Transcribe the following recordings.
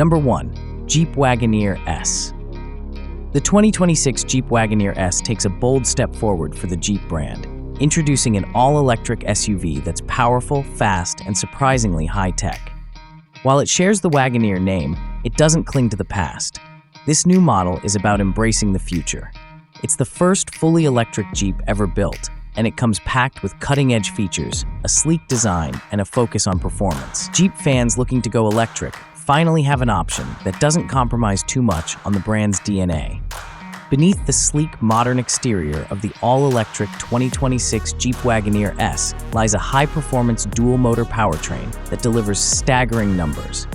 Number 1. Jeep Wagoneer S. The 2026 Jeep Wagoneer S takes a bold step forward for the Jeep brand, introducing an all-electric SUV that's powerful, fast, and surprisingly high-tech. While it shares the Wagoneer name, it doesn't cling to the past. This new model is about embracing the future. It's the first fully electric Jeep ever built, and it comes packed with cutting-edge features, a sleek design, and a focus on performance. Jeep fans looking to go electric finally have an option that doesn't compromise too much on the brand's DNA. Beneath the sleek, modern exterior of the all-electric 2026 Jeep Wagoneer S lies a high-performance dual-motor powertrain that delivers staggering numbers.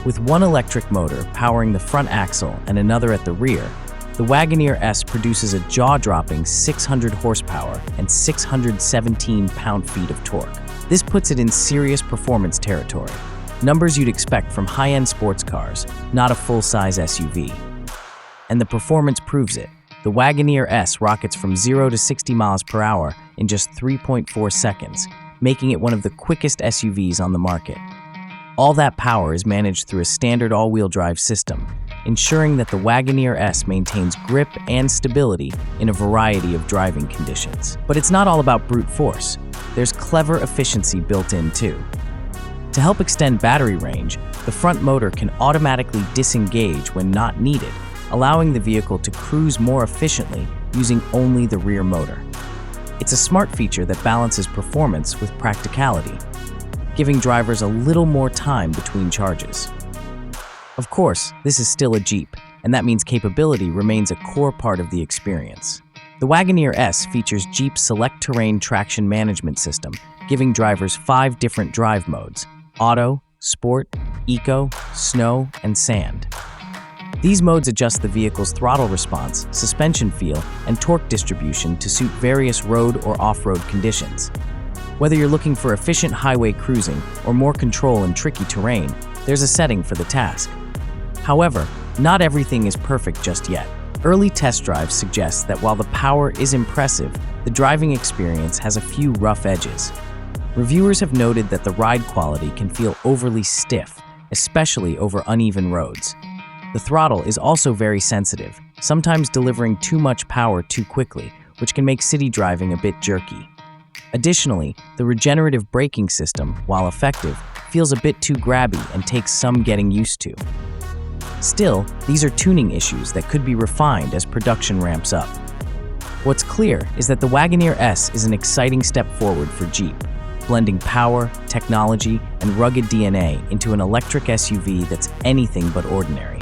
With one electric motor powering the front axle and another at the rear, the Wagoneer S produces a jaw-dropping 600 horsepower and 617 pound-feet of torque. This puts it in serious performance territory, numbers you'd expect from high-end sports cars, not a full-size SUV. And the performance proves it. The Wagoneer S rockets from 0 to 60 miles per hour in just 3.4 seconds, making it one of the quickest SUVs on the market. All that power is managed through a standard all-wheel drive system, ensuring that the Wagoneer S maintains grip and stability in a variety of driving conditions. But it's not all about brute force. There's clever efficiency built in too. To help extend battery range, the front motor can automatically disengage when not needed, allowing the vehicle to cruise more efficiently using only the rear motor. It's a smart feature that balances performance with practicality, giving drivers a little more time between charges. Of course, this is still a Jeep, and that means capability remains a core part of the experience. The Wagoneer S features Jeep's Select Terrain Traction Management System, giving drivers 5 different drive modes: Auto, Sport, Eco, Snow, and Sand. These modes adjust the vehicle's throttle response, suspension feel, and torque distribution to suit various road or off-road conditions. Whether you're looking for efficient highway cruising or more control in tricky terrain, there's a setting for the task. However, not everything is perfect just yet. Early test drives suggest that while the power is impressive, the driving experience has a few rough edges. Reviewers have noted that the ride quality can feel overly stiff, especially over uneven roads. The throttle is also very sensitive, sometimes delivering too much power too quickly, which can make city driving a bit jerky. Additionally, the regenerative braking system, while effective, feels a bit too grabby and takes some getting used to. Still, these are tuning issues that could be refined as production ramps up. What's clear is that the Wagoneer S is an exciting step forward for Jeep, blending power, technology, and rugged DNA into an electric SUV that's anything but ordinary.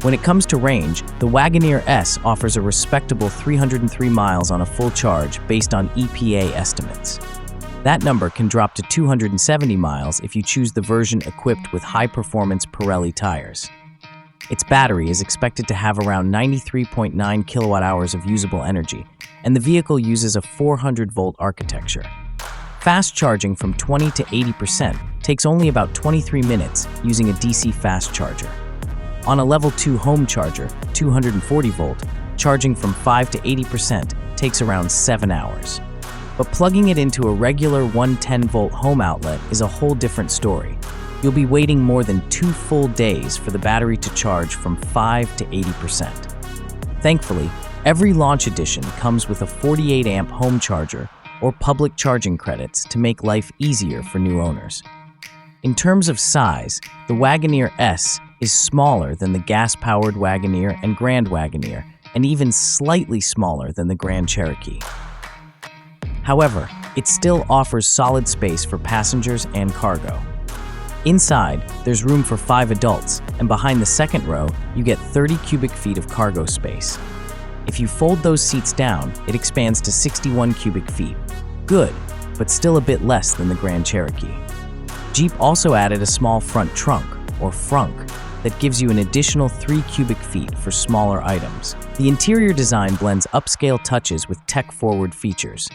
When it comes to range, the Wagoneer S offers a respectable 303 miles on a full charge based on EPA estimates. That number can drop to 270 miles if you choose the version equipped with high-performance Pirelli tires. Its battery is expected to have around 93.9 kilowatt-hours of usable energy, and the vehicle uses a 400-volt architecture. Fast charging from 20 to 80% takes only about 23 minutes using a DC fast charger. On a level 2 home charger, 240 volt, charging from 5 to 80% takes around 7 hours. But plugging it into a regular 110 volt home outlet is a whole different story. You'll be waiting more than 2 full days for the battery to charge from 5 to 80%. Thankfully, every launch edition comes with a 48 amp home charger or public charging credits to make life easier for new owners. In terms of size, the Wagoneer S is smaller than the gas-powered Wagoneer and Grand Wagoneer, and even slightly smaller than the Grand Cherokee. However, it still offers solid space for passengers and cargo. Inside, there's room for 5 adults, and behind the second row, you get 30 cubic feet of cargo space. If you fold those seats down, it expands to 61 cubic feet. Good, but still a bit less than the Grand Cherokee. Jeep also added a small front trunk, or frunk, that gives you an additional 3 cubic feet for smaller items. The interior design blends upscale touches with tech-forward features.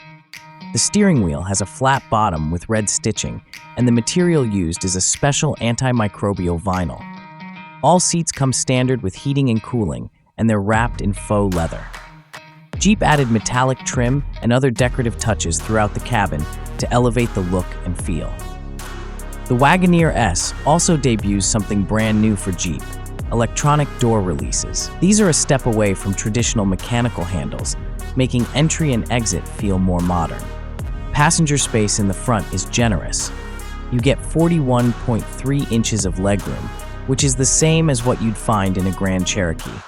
The steering wheel has a flat bottom with red stitching, and the material used is a special antimicrobial vinyl. All seats come standard with heating and cooling, and they're wrapped in faux leather. Jeep added metallic trim and other decorative touches throughout the cabin to elevate the look and feel. The Wagoneer S also debuts something brand new for Jeep: electronic door releases. These are a step away from traditional mechanical handles, making entry and exit feel more modern. Passenger space in the front is generous. You get 41.3 inches of legroom, which is the same as what you'd find in a Grand Cherokee.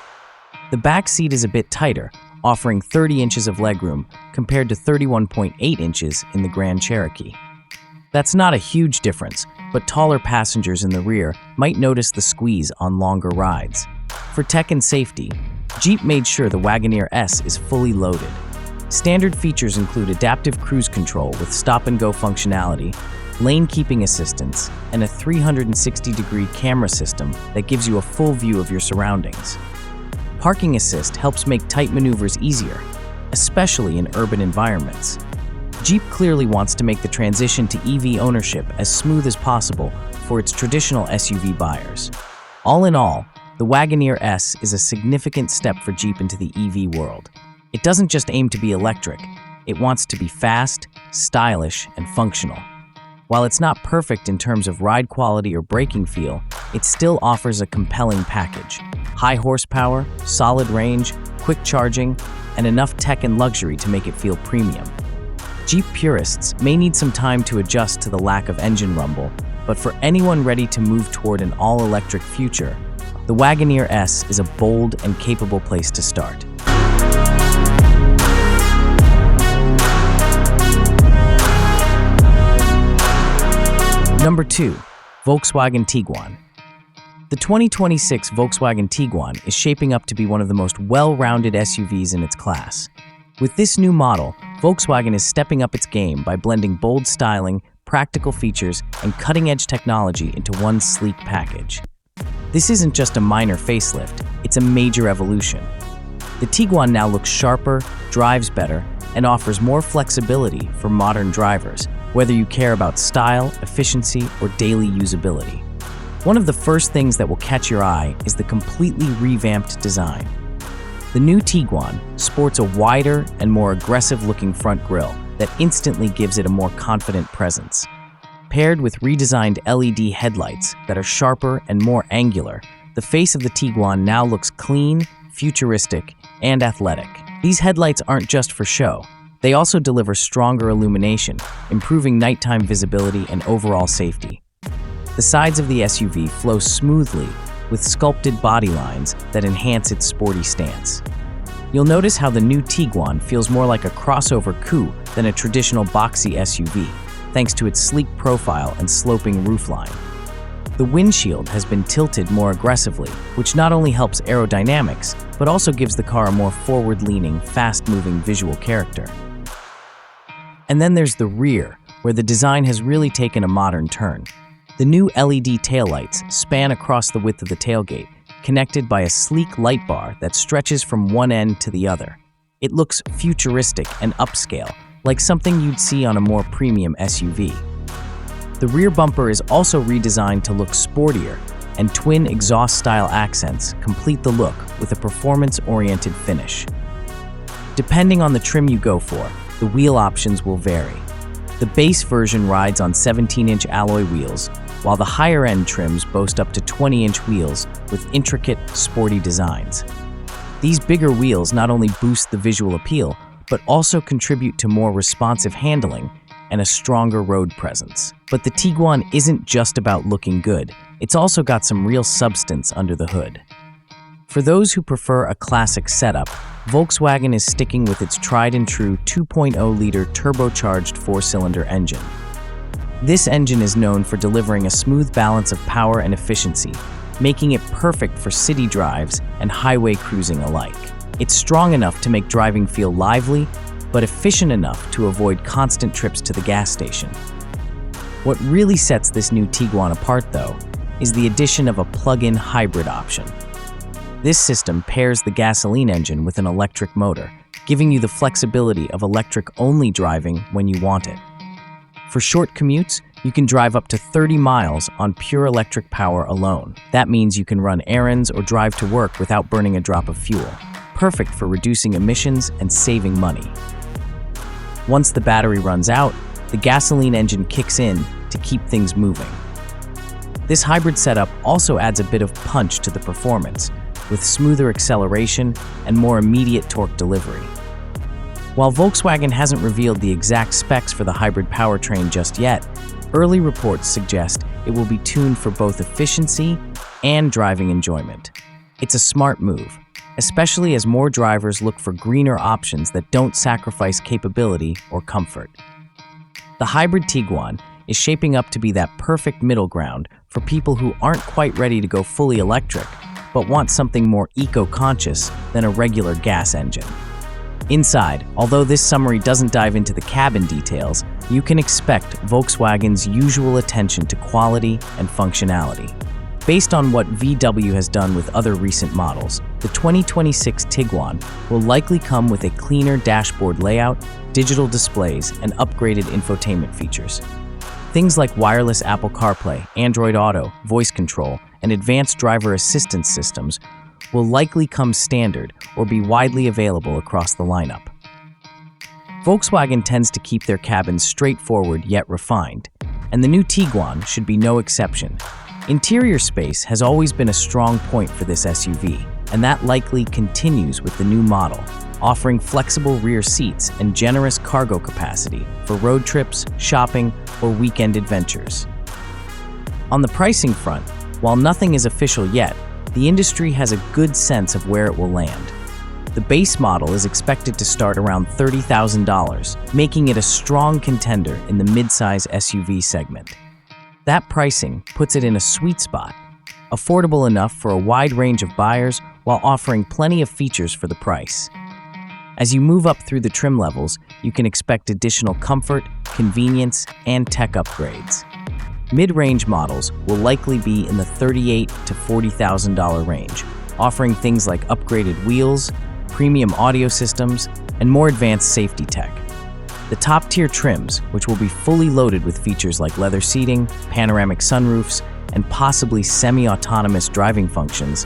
The back seat is a bit tighter, offering 30 inches of legroom compared to 31.8 inches in the Grand Cherokee. That's not a huge difference, but taller passengers in the rear might notice the squeeze on longer rides. For tech and safety, Jeep made sure the Wagoneer S is fully loaded. Standard features include adaptive cruise control with stop-and-go functionality, lane keeping assistance, and a 360-degree camera system that gives you a full view of your surroundings. Parking assist helps make tight maneuvers easier, especially in urban environments. Jeep clearly wants to make the transition to EV ownership as smooth as possible for its traditional SUV buyers. All in all, the Wagoneer S is a significant step for Jeep into the EV world. It doesn't just aim to be electric, it wants to be fast, stylish, and functional. While it's not perfect in terms of ride quality or braking feel, it still offers a compelling package: high horsepower, solid range, quick charging, and enough tech and luxury to make it feel premium. Jeep purists may need some time to adjust to the lack of engine rumble, but for anyone ready to move toward an all-electric future, the Wagoneer S is a bold and capable place to start. Number 2. Volkswagen Tiguan. The 2026 Volkswagen Tiguan is shaping up to be one of the most well-rounded SUVs in its class. With this new model, Volkswagen is stepping up its game by blending bold styling, practical features, and cutting-edge technology into one sleek package. This isn't just a minor facelift, it's a major evolution. The Tiguan now looks sharper, drives better, and offers more flexibility for modern drivers, whether you care about style, efficiency, or daily usability. One of the first things that will catch your eye is the completely revamped design. The new Tiguan sports a wider and more aggressive-looking front grille that instantly gives it a more confident presence. Paired with redesigned LED headlights that are sharper and more angular, the face of the Tiguan now looks clean, futuristic, and athletic. These headlights aren't just for show. They also deliver stronger illumination, improving nighttime visibility and overall safety. The sides of the SUV flow smoothly with sculpted body lines that enhance its sporty stance. You'll notice how the new Tiguan feels more like a crossover coupe than a traditional boxy SUV, thanks to its sleek profile and sloping roofline. The windshield has been tilted more aggressively, which not only helps aerodynamics, but also gives the car a more forward-leaning, fast-moving visual character. And then there's the rear, where the design has really taken a modern turn. The new LED taillights span across the width of the tailgate, connected by a sleek light bar that stretches from one end to the other. It looks futuristic and upscale, like something you'd see on a more premium SUV. The rear bumper is also redesigned to look sportier, and twin exhaust-style accents complete the look with a performance-oriented finish. Depending on the trim you go for, the wheel options will vary. The base version rides on 17-inch alloy wheels, while the higher-end trims boast up to 20-inch wheels with intricate, sporty designs. These bigger wheels not only boost the visual appeal, but also contribute to more responsive handling and a stronger road presence. But the Tiguan isn't just about looking good, it's also got some real substance under the hood. For those who prefer a classic setup, Volkswagen is sticking with its tried-and-true 2.0-liter turbocharged four-cylinder engine. This engine is known for delivering a smooth balance of power and efficiency, making it perfect for city drives and highway cruising alike. It's strong enough to make driving feel lively, but efficient enough to avoid constant trips to the gas station. What really sets this new Tiguan apart, though, is the addition of a plug-in hybrid option. This system pairs the gasoline engine with an electric motor, giving you the flexibility of electric-only driving when you want it. For short commutes, you can drive up to 30 miles on pure electric power alone. That means you can run errands or drive to work without burning a drop of fuel. Perfect for reducing emissions and saving money. Once the battery runs out, the gasoline engine kicks in to keep things moving. This hybrid setup also adds a bit of punch to the performance, with smoother acceleration and more immediate torque delivery. While Volkswagen hasn't revealed the exact specs for the hybrid powertrain just yet, early reports suggest it will be tuned for both efficiency and driving enjoyment. It's a smart move, especially as more drivers look for greener options that don't sacrifice capability or comfort. The hybrid Tiguan is shaping up to be that perfect middle ground for people who aren't quite ready to go fully electric, but want something more eco-conscious than a regular gas engine. Inside, although this summary doesn't dive into the cabin details, you can expect Volkswagen's usual attention to quality and functionality. Based on what VW has done with other recent models, the 2026 Tiguan will likely come with a cleaner dashboard layout, digital displays, and upgraded infotainment features. Things like wireless Apple CarPlay, Android Auto, voice control, and advanced driver assistance systems will likely come standard or be widely available across the lineup. Volkswagen tends to keep their cabins straightforward yet refined, and the new Tiguan should be no exception. Interior space has always been a strong point for this SUV, and that likely continues with the new model, offering flexible rear seats and generous cargo capacity for road trips, shopping, or weekend adventures. On the pricing front, while nothing is official yet, the industry has a good sense of where it will land. The base model is expected to start around $30,000, making it a strong contender in the midsize SUV segment. That pricing puts it in a sweet spot, affordable enough for a wide range of buyers while offering plenty of features for the price. As you move up through the trim levels, you can expect additional comfort, convenience, and tech upgrades. Mid-range models will likely be in the $38,000 to $40,000 range, offering things like upgraded wheels, premium audio systems, and more advanced safety tech. The top-tier trims, which will be fully loaded with features like leather seating, panoramic sunroofs, and possibly semi-autonomous driving functions,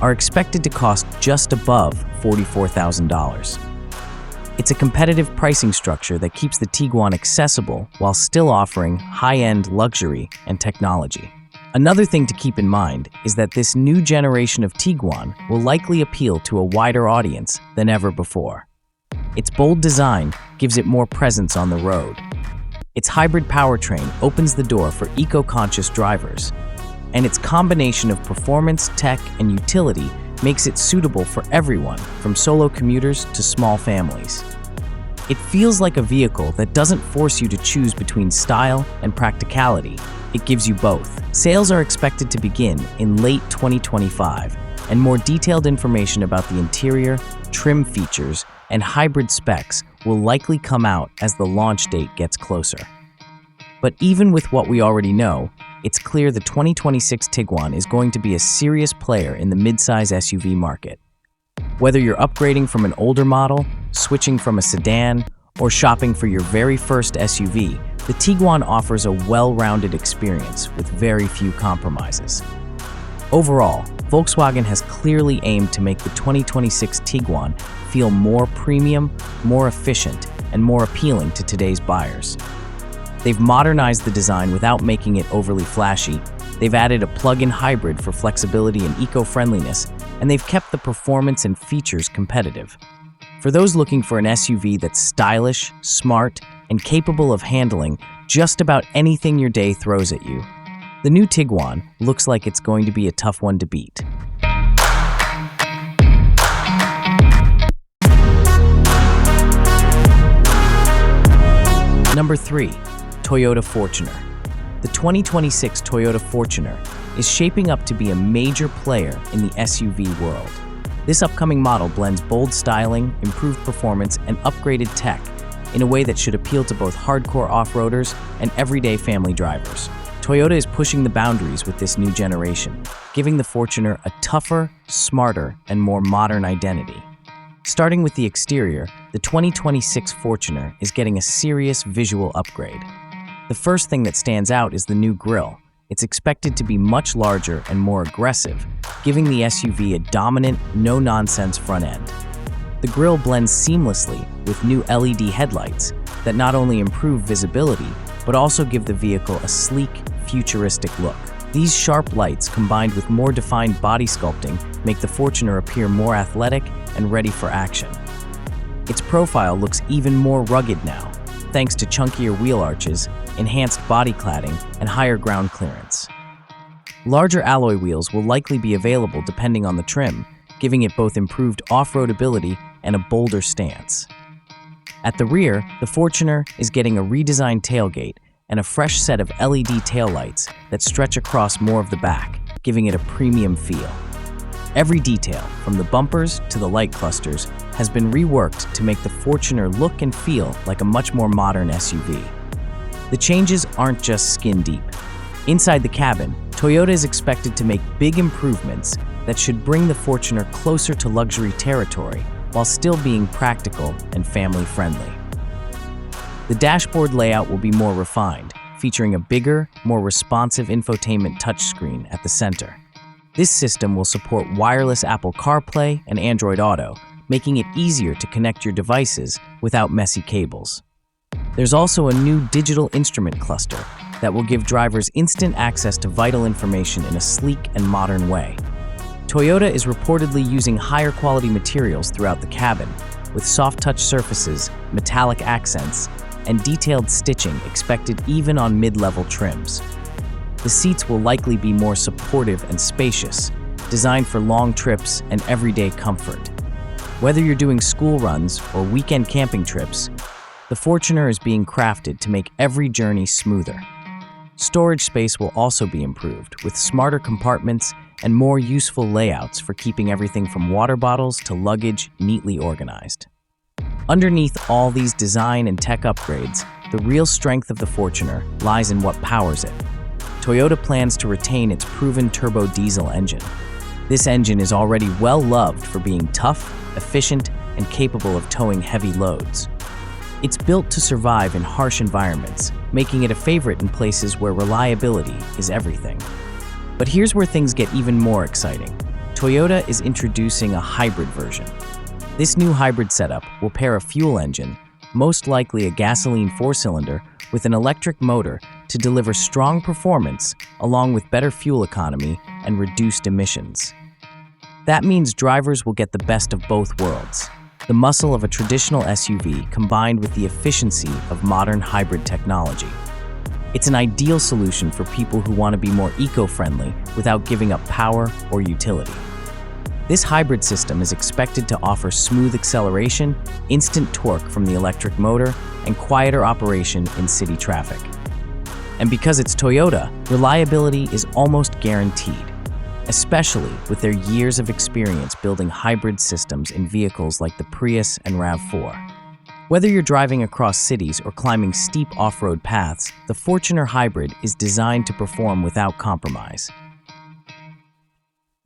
are expected to cost just above $44,000. It's a competitive pricing structure that keeps the Tiguan accessible while still offering high-end luxury and technology. Another thing to keep in mind is that this new generation of Tiguan will likely appeal to a wider audience than ever before. Its bold design gives it more presence on the road. Its hybrid powertrain opens the door for eco-conscious drivers, and its combination of performance, tech, and utility makes it suitable for everyone, from solo commuters to small families. It feels like a vehicle that doesn't force you to choose between style and practicality. It gives you both. Sales are expected to begin in late 2025, and more detailed information about the interior, trim features, and hybrid specs will likely come out as the launch date gets closer. But even with what we already know, it's clear the 2026 Tiguan is going to be a serious player in the midsize SUV market. Whether you're upgrading from an older model, switching from a sedan, or shopping for your very first SUV, the Tiguan offers a well-rounded experience with very few compromises. Overall, Volkswagen has clearly aimed to make the 2026 Tiguan feel more premium, more efficient, and more appealing to today's buyers. They've modernized the design without making it overly flashy. They've added a plug-in hybrid for flexibility and eco-friendliness, and they've kept the performance and features competitive. For those looking for an SUV that's stylish, smart, and capable of handling just about anything your day throws at you, the new Tiguan looks like it's going to be a tough one to beat. Number 3. Toyota Fortuner. The 2026 Toyota Fortuner is shaping up to be a major player in the SUV world. This upcoming model blends bold styling, improved performance, and upgraded tech in a way that should appeal to both hardcore off-roaders and everyday family drivers. Toyota is pushing the boundaries with this new generation, giving the Fortuner a tougher, smarter, and more modern identity. Starting with the exterior, the 2026 Fortuner is getting a serious visual upgrade. The first thing that stands out is the new grille. It's expected to be much larger and more aggressive, giving the SUV a dominant, no-nonsense front end. The grille blends seamlessly with new LED headlights that not only improve visibility, but also give the vehicle a sleek, futuristic look. These sharp lights, combined with more defined body sculpting, make the Fortuner appear more athletic and ready for action. Its profile looks even more rugged now, thanks to chunkier wheel arches, enhanced body cladding, and higher ground clearance. Larger alloy wheels will likely be available depending on the trim, giving it both improved off-road ability and a bolder stance. At the rear, the Fortuner is getting a redesigned tailgate and a fresh set of LED taillights that stretch across more of the back, giving it a premium feel. Every detail, from the bumpers to the light clusters, has been reworked to make the Fortuner look and feel like a much more modern SUV. The changes aren't just skin deep. Inside the cabin, Toyota is expected to make big improvements that should bring the Fortuner closer to luxury territory while still being practical and family-friendly. The dashboard layout will be more refined, featuring a bigger, more responsive infotainment touchscreen at the center. This system will support wireless Apple CarPlay and Android Auto, making it easier to connect your devices without messy cables. There's also a new digital instrument cluster that will give drivers instant access to vital information in a sleek and modern way. Toyota is reportedly using higher quality materials throughout the cabin, with soft-touch surfaces, metallic accents, and detailed stitching expected even on mid-level trims. The seats will likely be more supportive and spacious, designed for long trips and everyday comfort. Whether you're doing school runs or weekend camping trips, the Fortuner is being crafted to make every journey smoother. Storage space will also be improved, with smarter compartments and more useful layouts for keeping everything from water bottles to luggage neatly organized. Underneath all these design and tech upgrades, the real strength of the Fortuner lies in what powers it. Toyota plans to retain its proven turbo diesel engine. This engine is already well loved for being tough, efficient, and capable of towing heavy loads. It's built to survive in harsh environments, making it a favorite in places where reliability is everything. But here's where things get even more exciting. Toyota is introducing a hybrid version. This new hybrid setup will pair a fuel engine, most likely a gasoline 4-cylinder, with an electric motor to deliver strong performance along with better fuel economy and reduced emissions. That means drivers will get the best of both worlds. The muscle of a traditional SUV combined with the efficiency of modern hybrid technology. It's an ideal solution for people who want to be more eco-friendly without giving up power or utility. This hybrid system is expected to offer smooth acceleration, instant torque from the electric motor, and quieter operation in city traffic. And because it's Toyota, reliability is almost guaranteed, especially with their years of experience building hybrid systems in vehicles like the Prius and RAV4. Whether you're driving across cities or climbing steep off-road paths, the Fortuner Hybrid is designed to perform without compromise.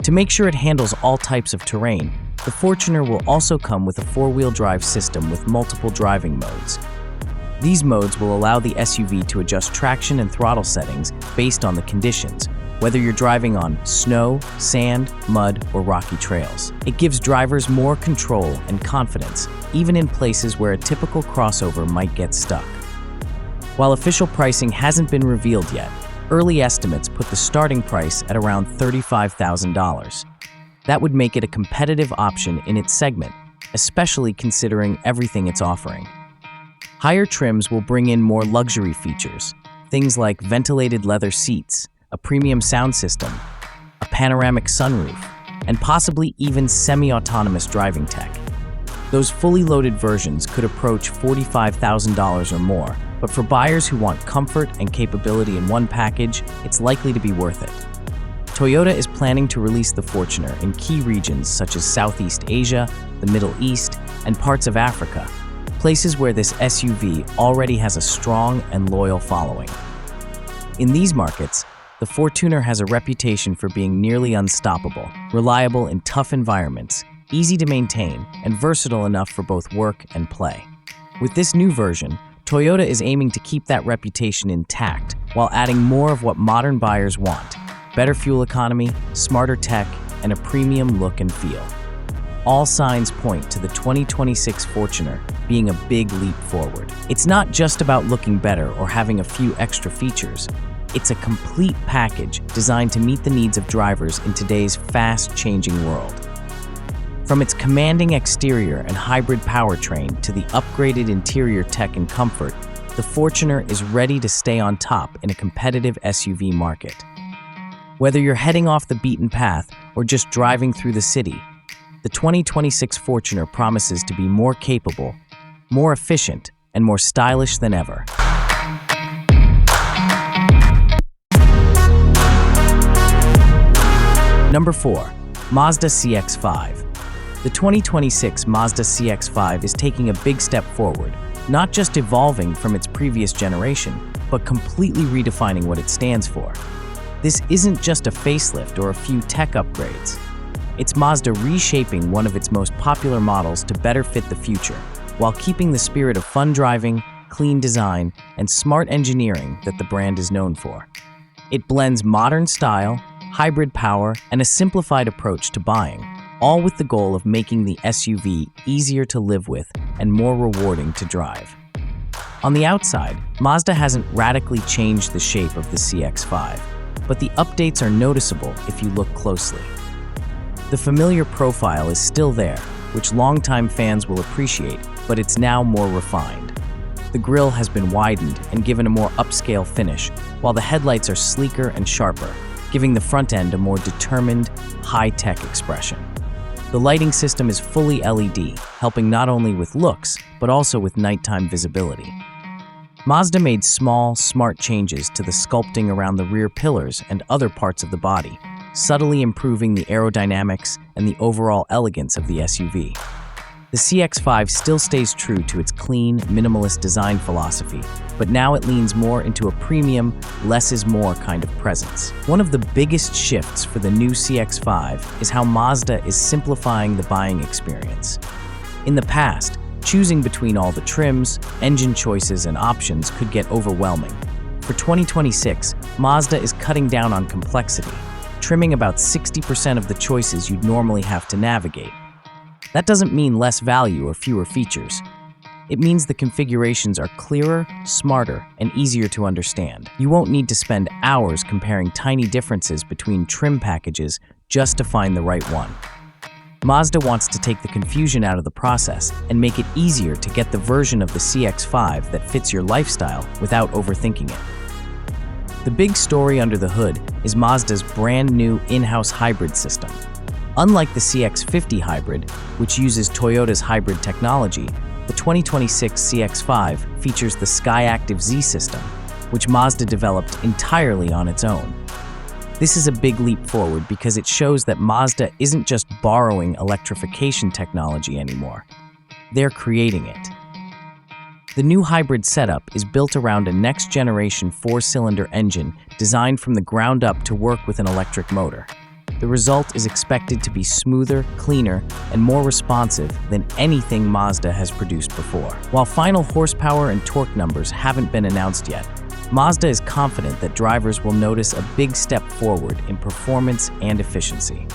To make sure it handles all types of terrain, the Fortuner will also come with a four-wheel drive system with multiple driving modes. These modes will allow the SUV to adjust traction and throttle settings based on the conditions, whether you're driving on snow, sand, mud, or rocky trails. It gives drivers more control and confidence, even in places where a typical crossover might get stuck. While official pricing hasn't been revealed yet, early estimates put the starting price at around $35,000. That would make it a competitive option in its segment, especially considering everything it's offering. Higher trims will bring in more luxury features, things like ventilated leather seats, a premium sound system, a panoramic sunroof, and possibly even semi-autonomous driving tech. Those fully loaded versions could approach $45,000 or more, but for buyers who want comfort and capability in one package, it's likely to be worth it. Toyota is planning to release the Fortuner in key regions such as Southeast Asia, the Middle East, and parts of Africa, places where this SUV already has a strong and loyal following. In these markets, the Fortuner has a reputation for being nearly unstoppable, reliable in tough environments, easy to maintain, and versatile enough for both work and play. With this new version, Toyota is aiming to keep that reputation intact while adding more of what modern buyers want: better fuel economy, smarter tech, and a premium look and feel. All signs point to the 2026 Fortuner being a big leap forward. It's not just about looking better or having a few extra features. It's a complete package designed to meet the needs of drivers in today's fast-changing world. From its commanding exterior and hybrid powertrain to the upgraded interior tech and comfort, the Fortuner is ready to stay on top in a competitive SUV market. Whether you're heading off the beaten path or just driving through the city, the 2026 Fortuner promises to be more capable, more efficient, and more stylish than ever. Number 4. Mazda CX-5. The 2026 Mazda CX-5 is taking a big step forward, not just evolving from its previous generation, but completely redefining what it stands for. This isn't just a facelift or a few tech upgrades. It's Mazda reshaping one of its most popular models to better fit the future, while keeping the spirit of fun driving, clean design, and smart engineering that the brand is known for. It blends modern style, hybrid power, and a simplified approach to buying, all with the goal of making the SUV easier to live with and more rewarding to drive. On the outside, Mazda hasn't radically changed the shape of the CX-5, but the updates are noticeable if you look closely. The familiar profile is still there, which longtime fans will appreciate, but it's now more refined. The grille has been widened and given a more upscale finish, while the headlights are sleeker and sharper, giving the front end a more determined, high-tech expression. The lighting system is fully LED, helping not only with looks, but also with nighttime visibility. Mazda made small, smart changes to the sculpting around the rear pillars and other parts of the body, subtly improving the aerodynamics and the overall elegance of the SUV. The CX-5 still stays true to its clean, minimalist design philosophy, but now it leans more into a premium, less is more kind of presence. One of the biggest shifts for the new CX-5 is how Mazda is simplifying the buying experience. In the past, choosing between all the trims, engine choices, and options could get overwhelming. For 2026, Mazda is cutting down on complexity, trimming about 60% of the choices you'd normally have to navigate. That doesn't mean less value or fewer features. It means the configurations are clearer, smarter, and easier to understand. You won't need to spend hours comparing tiny differences between trim packages just to find the right one. Mazda wants to take the confusion out of the process and make it easier to get the version of the CX-5 that fits your lifestyle without overthinking it. The big story under the hood is Mazda's brand new in-house hybrid system. Unlike the CX-50 hybrid, which uses Toyota's hybrid technology, the 2026 CX-5 features the Skyactiv Z system, which Mazda developed entirely on its own. This is a big leap forward because it shows that Mazda isn't just borrowing electrification technology anymore. They're creating it. The new hybrid setup is built around a next-generation four-cylinder engine designed from the ground up to work with an electric motor. The result is expected to be smoother, cleaner, and more responsive than anything Mazda has produced before. While final horsepower and torque numbers haven't been announced yet, Mazda is confident that drivers will notice a big step forward in performance and efficiency.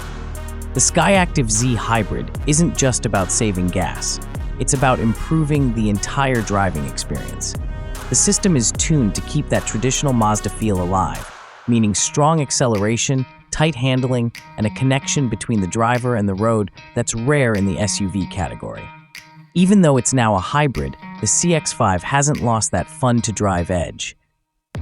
The Skyactiv Z Hybrid isn't just about saving gas. It's about improving the entire driving experience. The system is tuned to keep that traditional Mazda feel alive, meaning strong acceleration, tight handling, and a connection between the driver and the road that's rare in the SUV category. Even though it's now a hybrid, the CX-5 hasn't lost that fun-to-drive edge.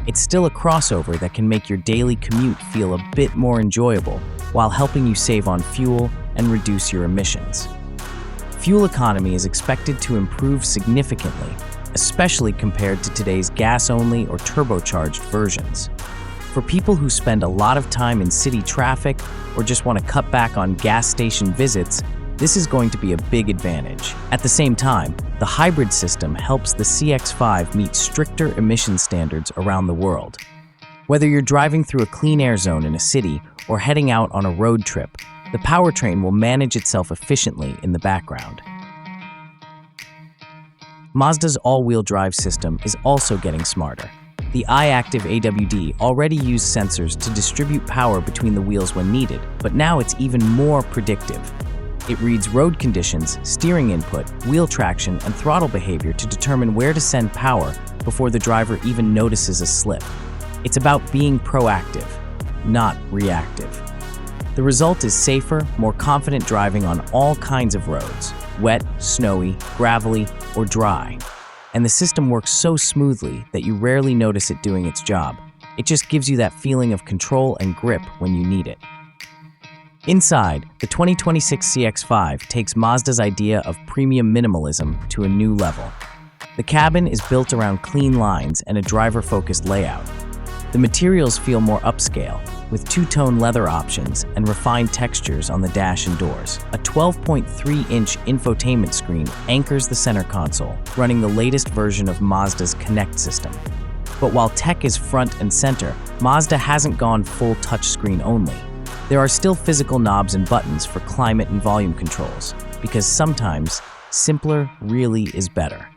It's still a crossover that can make your daily commute feel a bit more enjoyable while helping you save on fuel and reduce your emissions. Fuel economy is expected to improve significantly, especially compared to today's gas-only or turbocharged versions. For people who spend a lot of time in city traffic or just want to cut back on gas station visits, this is going to be a big advantage. At the same time, the hybrid system helps the CX-5 meet stricter emission standards around the world. Whether you're driving through a clean air zone in a city or heading out on a road trip, the powertrain will manage itself efficiently in the background. Mazda's all-wheel drive system is also getting smarter. The iActive AWD already used sensors to distribute power between the wheels when needed, but now it's even more predictive. It reads road conditions, steering input, wheel traction, and throttle behavior to determine where to send power before the driver even notices a slip. It's about being proactive, not reactive. The result is safer, more confident driving on all kinds of roads, wet, snowy, gravelly, or dry. And the system works so smoothly that you rarely notice it doing its job. It just gives you that feeling of control and grip when you need it. Inside, the 2026 CX-5 takes Mazda's idea of premium minimalism to a new level. The cabin is built around clean lines and a driver-focused layout. The materials feel more upscale, with two-tone leather options and refined textures on the dash and doors. A 12.3-inch infotainment screen anchors the center console, running the latest version of Mazda's Connect system. But while tech is front and center, Mazda hasn't gone full touchscreen only. There are still physical knobs and buttons for climate and volume controls, because sometimes simpler really is better.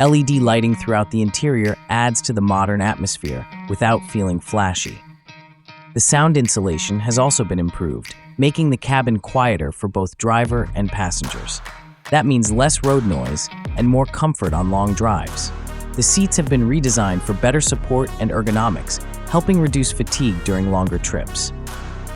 LED lighting throughout the interior adds to the modern atmosphere without feeling flashy. The sound insulation has also been improved, making the cabin quieter for both driver and passengers. That means less road noise and more comfort on long drives. The seats have been redesigned for better support and ergonomics, helping reduce fatigue during longer trips.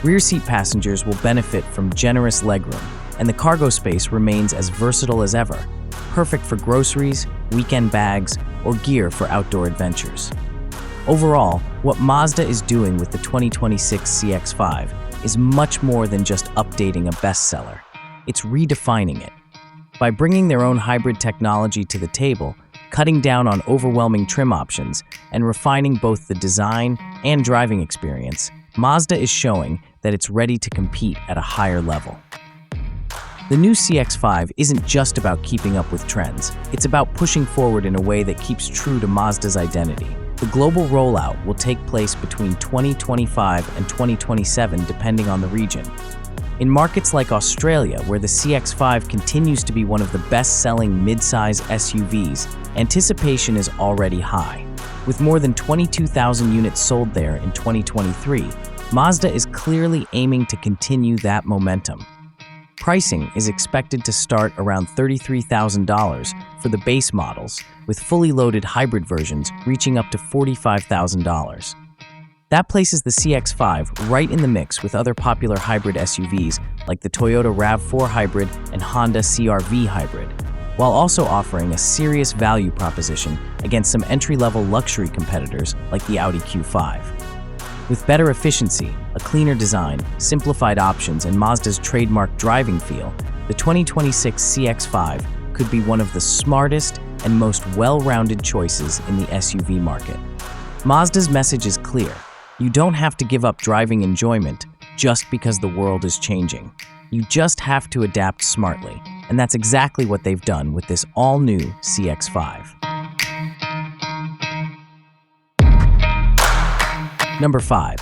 Rear seat passengers will benefit from generous legroom, and the cargo space remains as versatile as ever, perfect for groceries, weekend bags, or gear for outdoor adventures. Overall, what Mazda is doing with the 2026 CX-5 is much more than just updating a bestseller. It's redefining it. By bringing their own hybrid technology to the table, cutting down on overwhelming trim options, and refining both the design and driving experience, Mazda is showing that it's ready to compete at a higher level. The new CX-5 isn't just about keeping up with trends, it's about pushing forward in a way that keeps true to Mazda's identity. The global rollout will take place between 2025 and 2027 depending on the region. In markets like Australia, where the CX-5 continues to be one of the best-selling mid-size SUVs, anticipation is already high. With more than 22,000 units sold there in 2023, Mazda is clearly aiming to continue that momentum. Pricing is expected to start around $33,000 for the base models, with fully loaded hybrid versions reaching up to $45,000. That places the CX-5 right in the mix with other popular hybrid SUVs like the Toyota RAV4 Hybrid and Honda CR-V Hybrid, while also offering a serious value proposition against some entry-level luxury competitors like the Audi Q5. With better efficiency, a cleaner design, simplified options, and Mazda's trademark driving feel, the 2026 CX-5 could be one of the smartest and most well-rounded choices in the SUV market. Mazda's message is clear. You don't have to give up driving enjoyment just because the world is changing. You just have to adapt smartly, and that's exactly what they've done with this all-new CX-5. Number 5.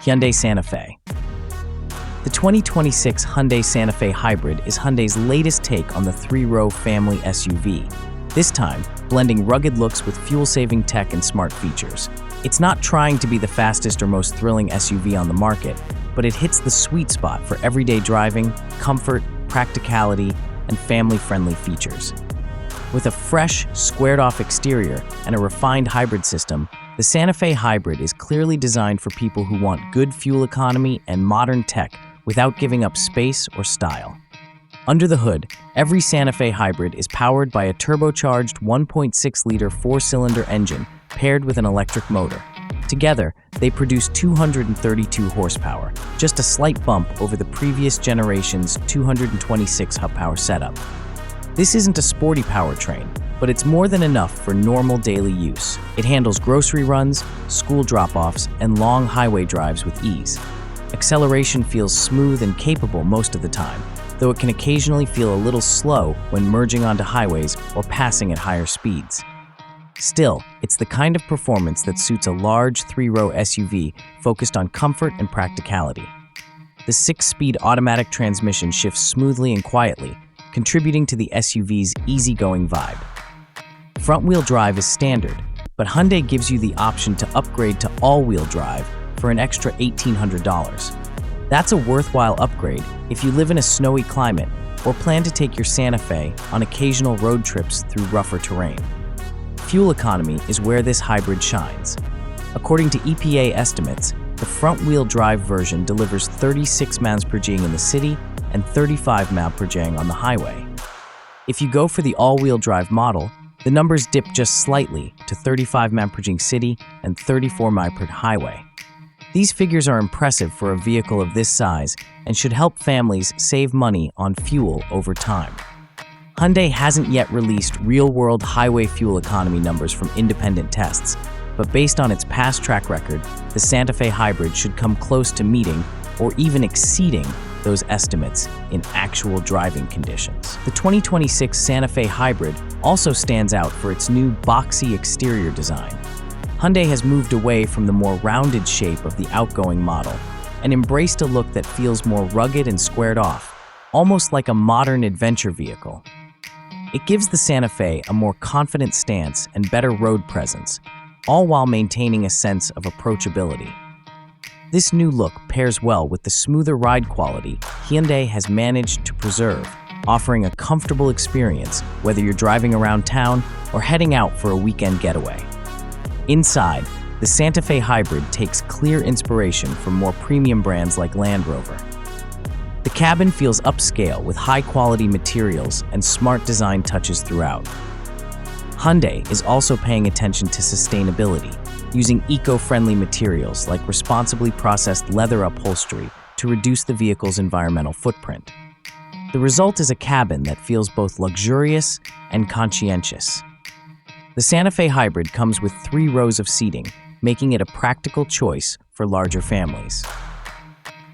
Hyundai Santa Fe. The 2026 Hyundai Santa Fe Hybrid is Hyundai's latest take on the three-row family SUV, this time blending rugged looks with fuel-saving tech and smart features. It's not trying to be the fastest or most thrilling SUV on the market, but it hits the sweet spot for everyday driving, comfort, practicality, and family-friendly features. With a fresh, squared-off exterior and a refined hybrid system, the Santa Fe Hybrid is clearly designed for people who want good fuel economy and modern tech without giving up space or style. Under the hood, every Santa Fe Hybrid is powered by a turbocharged 1.6-liter four-cylinder engine paired with an electric motor. Together, they produce 232 horsepower, just a slight bump over the previous generation's 226 horsepower setup. This isn't a sporty powertrain, but it's more than enough for normal daily use. It handles grocery runs, school drop-offs, and long highway drives with ease. Acceleration feels smooth and capable most of the time, though it can occasionally feel a little slow when merging onto highways or passing at higher speeds. Still, it's the kind of performance that suits a large three-row SUV focused on comfort and practicality. The 6-speed automatic transmission shifts smoothly and quietly, contributing to the SUV's easygoing vibe. Front-wheel drive is standard, but Hyundai gives you the option to upgrade to all-wheel drive for an extra $1,800. That's a worthwhile upgrade if you live in a snowy climate or plan to take your Santa Fe on occasional road trips through rougher terrain. Fuel economy is where this hybrid shines. According to EPA estimates, the front-wheel drive version delivers 36 mpg in the city and 35 mpg on the highway. If you go for the all-wheel drive model, the numbers dip just slightly to 35 mpg city and 34 mpg highway. These figures are impressive for a vehicle of this size and should help families save money on fuel over time. Hyundai hasn't yet released real-world highway fuel economy numbers from independent tests, but based on its past track record, the Santa Fe hybrid should come close to meeting or even exceeding those estimates in actual driving conditions. The 2026 Santa Fe hybrid also stands out for its new Boxy exterior design. Hyundai has moved away from the more rounded shape of the outgoing model and embraced a look that feels more rugged and squared off, almost like a modern adventure vehicle. It gives the Santa Fe a more confident stance and better road presence, all while maintaining a sense of approachability. This new look pairs well with the smoother ride quality Hyundai has managed to preserve, offering a comfortable experience whether you're driving around town or heading out for a weekend getaway. Inside, the Santa Fe hybrid takes clear inspiration from more premium brands like Land Rover. The cabin feels upscale with high-quality materials and smart design touches throughout. Hyundai is also paying attention to sustainability, using eco-friendly materials like responsibly processed leather upholstery to reduce the vehicle's environmental footprint. The result is a cabin that feels both luxurious and conscientious. The Santa Fe hybrid comes with 3 rows of seating, making it a practical choice for larger families.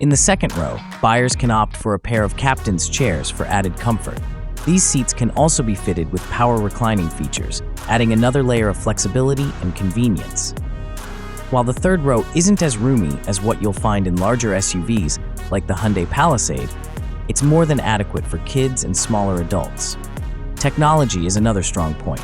In the second row, buyers can opt for a pair of captain's chairs for added comfort. These seats can also be fitted with power reclining features, adding another layer of flexibility and convenience. While the third row isn't as roomy as what you'll find in larger SUVs like the Hyundai Palisade, it's more than adequate for kids and smaller adults. Technology is another strong point.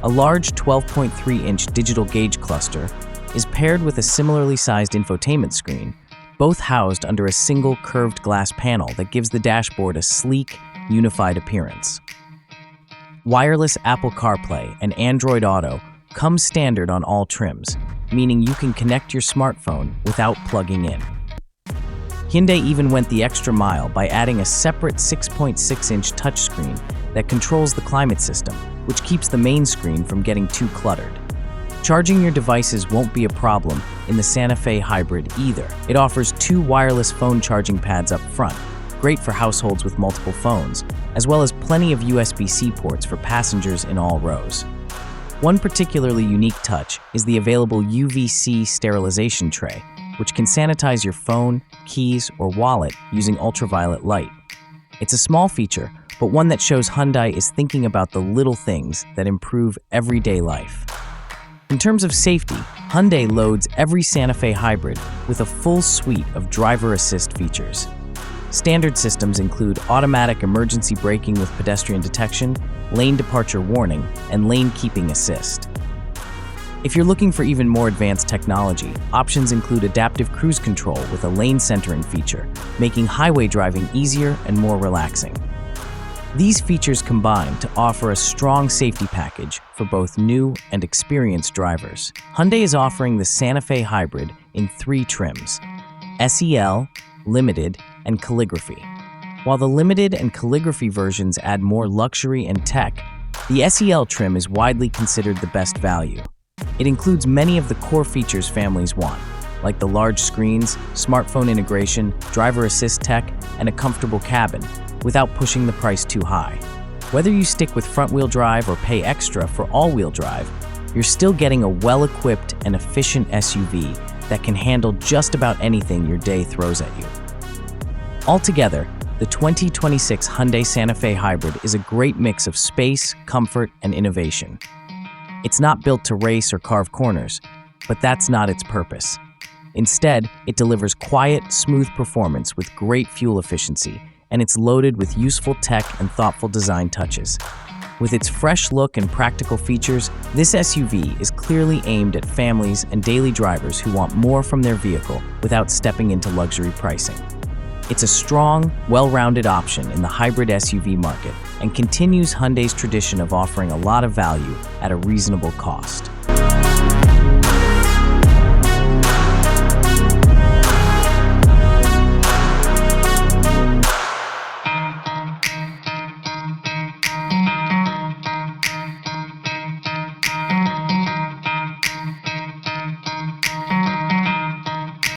A large 12.3-inch digital gauge cluster is paired with a similarly sized infotainment screen, both housed under a single curved glass panel that gives the dashboard a sleek, unified appearance. Wireless Apple CarPlay and Android Auto come standard on all trims, meaning you can connect your smartphone without plugging in. Hyundai even went the extra mile by adding a separate 6.6-inch touchscreen that controls the climate system, which keeps the main screen from getting too cluttered. Charging your devices won't be a problem in the Santa Fe hybrid either. It offers 2 wireless phone charging pads up front, great for households with multiple phones, as well as plenty of USB-C ports for passengers in all rows. One particularly unique touch is the available UVC sterilization tray, which can sanitize your phone, keys, or wallet using ultraviolet light. It's a small feature, but one that shows Hyundai is thinking about the little things that improve everyday life. In terms of safety, Hyundai loads every Santa Fe hybrid with a full suite of driver assist features. Standard systems include automatic emergency braking with pedestrian detection, lane departure warning, and lane keeping assist. If you're looking for even more advanced technology, options include adaptive cruise control with a lane centering feature, making highway driving easier and more relaxing. These features combine to offer a strong safety package for both new and experienced drivers. Hyundai is offering the Santa Fe hybrid in 3 trims: SEL, Limited, and Calligraphy. While the Limited and Calligraphy versions add more luxury and tech, the SEL trim is widely considered the best value. It includes many of the core features families want, like the large screens, smartphone integration, driver assist tech, and a comfortable cabin, without pushing the price too high. Whether you stick with front-wheel drive or pay extra for all-wheel drive, you're still getting a well-equipped and efficient SUV that can handle just about anything your day throws at you. Altogether, the 2026 Hyundai Santa Fe hybrid is a great mix of space, comfort, and innovation. It's not built to race or carve corners, but that's not its purpose. Instead, it delivers quiet, smooth performance with great fuel efficiency, and it's loaded with useful tech and thoughtful design touches. With its fresh look and practical features, this SUV is clearly aimed at families and daily drivers who want more from their vehicle without stepping into luxury pricing. It's a strong, well-rounded option in the hybrid SUV market and continues Hyundai's tradition of offering a lot of value at a reasonable cost.